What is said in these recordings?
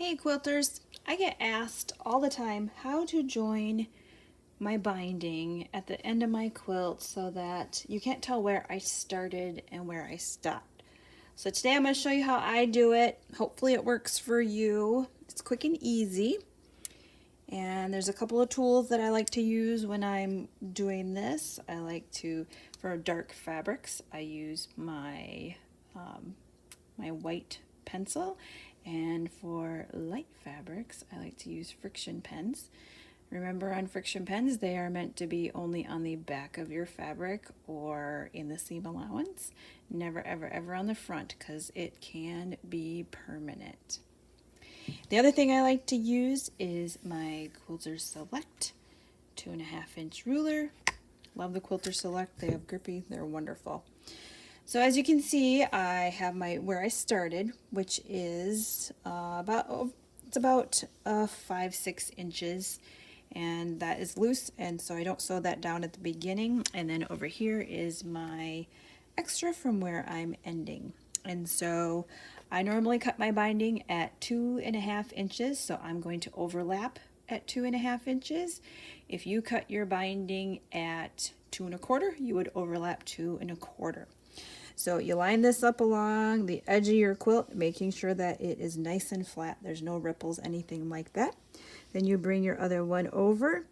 Hey quilters, I get asked all the time how to join my binding at the end of my quilt so that you can't tell where I started and where I stopped. So today I'm going to show you how I do it. Hopefully it works for you. It's quick and easy. And there's a couple of tools that I like to use when I'm doing this. I like to, for dark fabrics, I use my white pencil, and for light fabrics I like to use friction pens. Remember, on friction pens, they are meant to be only on the back of your fabric or in the seam allowance, never ever ever on the front, because it can be permanent. The other thing I like to use is my Quilter Select 2.5-inch ruler. Love the Quilter Select. They have grippy, they're wonderful. So as you can see, I have my where I started, which is about 5-6 inches, and that is loose, and so I don't sew that down at the beginning. And then over here is my extra from where I'm ending. And so I normally cut my binding at 2.5 inches, so I'm going to overlap at 2.5 inches. If you cut your binding at 2 1/4, you would overlap 2 1/4. So you line this up along the edge of your quilt, making sure that it is nice and flat. There's no ripples, anything like that. Then you bring your other one over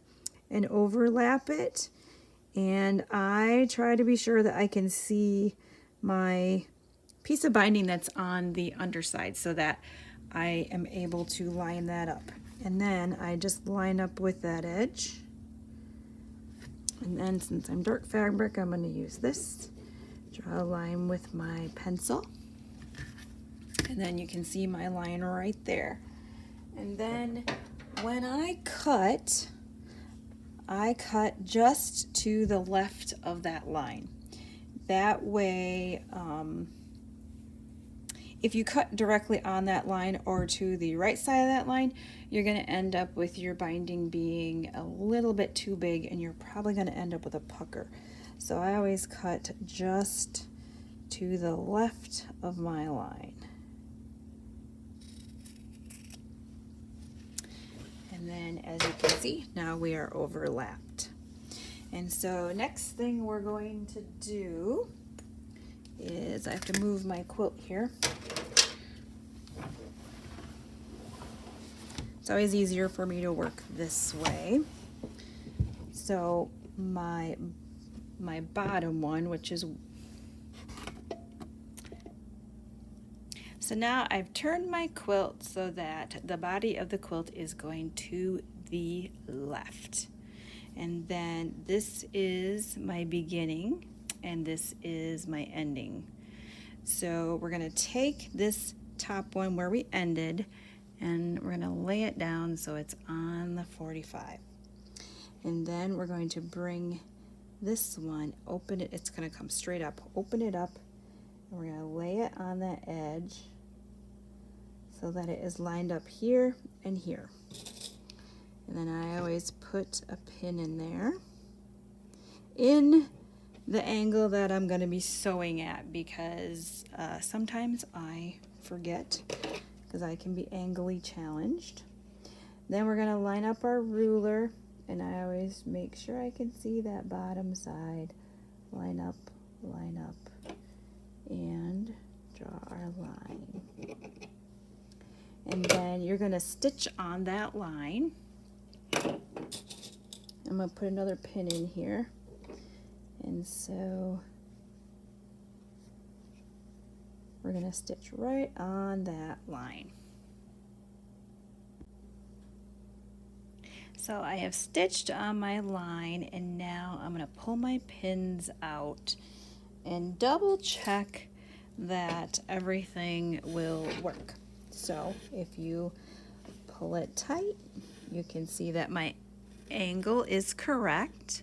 and overlap it. And I try to be sure that I can see my piece of binding that's on the underside so that I am able to line that up. And then I just line up with that edge. And then since I'm dark fabric, I'm going to use this. Draw a line with my pencil, and then you can see my line right there. And then when I cut just to the left of that line. That way, if you cut directly on that line or to the right side of that line, you're going to end up with your binding being a little bit too big, and you're probably going to end up with a pucker. So I always cut just to the left of my line. And then as you can see, now we are overlapped. And so next thing we're going to do is, I have to move my quilt here. It's always easier for me to work this way. So my bottom one, which is, so now I've turned my quilt so that the body of the quilt is going to the left. And then this is my beginning and this is my ending. So we're going to take this top one where we ended and we're going to lay it down so it's on the 45. And then we're going to bring this one, open it, it's going to come straight up, open it up, and we're going to lay it on that edge so that it is lined up here and here. And then I always put a pin in there in the angle that I'm going to be sewing at, because sometimes I forget, because I can be angrily challenged. Then we're going to line up our ruler, and I always make sure I can see that bottom side. Line up, and draw our line. And then you're going to stitch on that line. I'm going to put another pin in here. And so we're going to stitch right on that line. So I have stitched on my line, and now I'm going to pull my pins out and double check that everything will work. So if you pull it tight, you can see that my angle is correct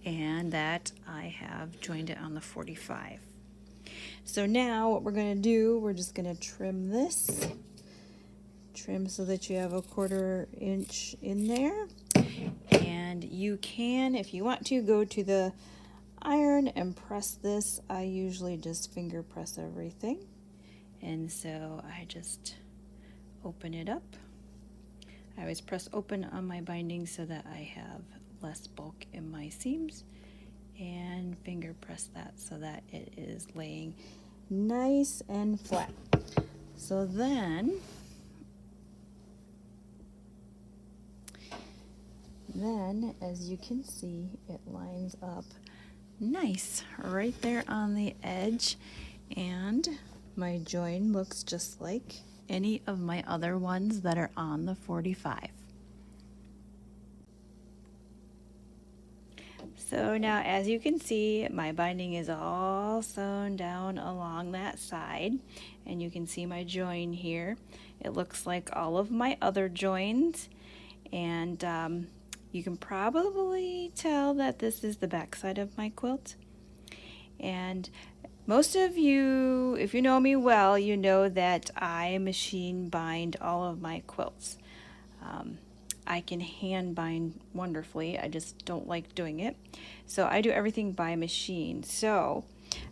and that I have joined it on the 45. So now what we're going to do, we're just going to trim this. Trim so that you have a 1/4 inch in there, and you can, if you want to, go to the iron and press this. I usually just finger press everything, and so I just open it up. I always press open on my binding so that I have less bulk in my seams, and finger press that so that it is laying nice and flat. So then as you can see, it lines up nice right there on the edge, and my join looks just like any of my other ones that are on the 45. So now, as you can see, my binding is all sewn down along that side, and you can see my join here. It looks like all of my other joins, and you can probably tell that this is the back side of my quilt. And most of you, if you know me well, you know that I machine bind all of my quilts. I can hand bind wonderfully. I just don't like doing it. So I do everything by machine. So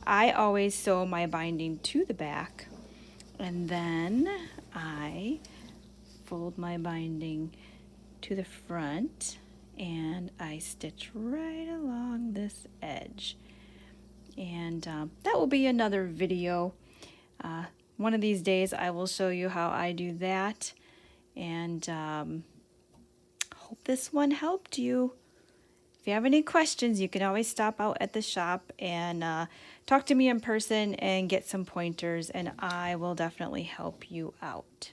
I always sew my binding to the back, and then I fold my binding to the front, and I stitch right along this edge. And that will be another video. One of these days I will show you how I do that, and hope this one helped you. If you have any questions, you can always stop out at the shop and talk to me in person and get some pointers, and I will definitely help you out.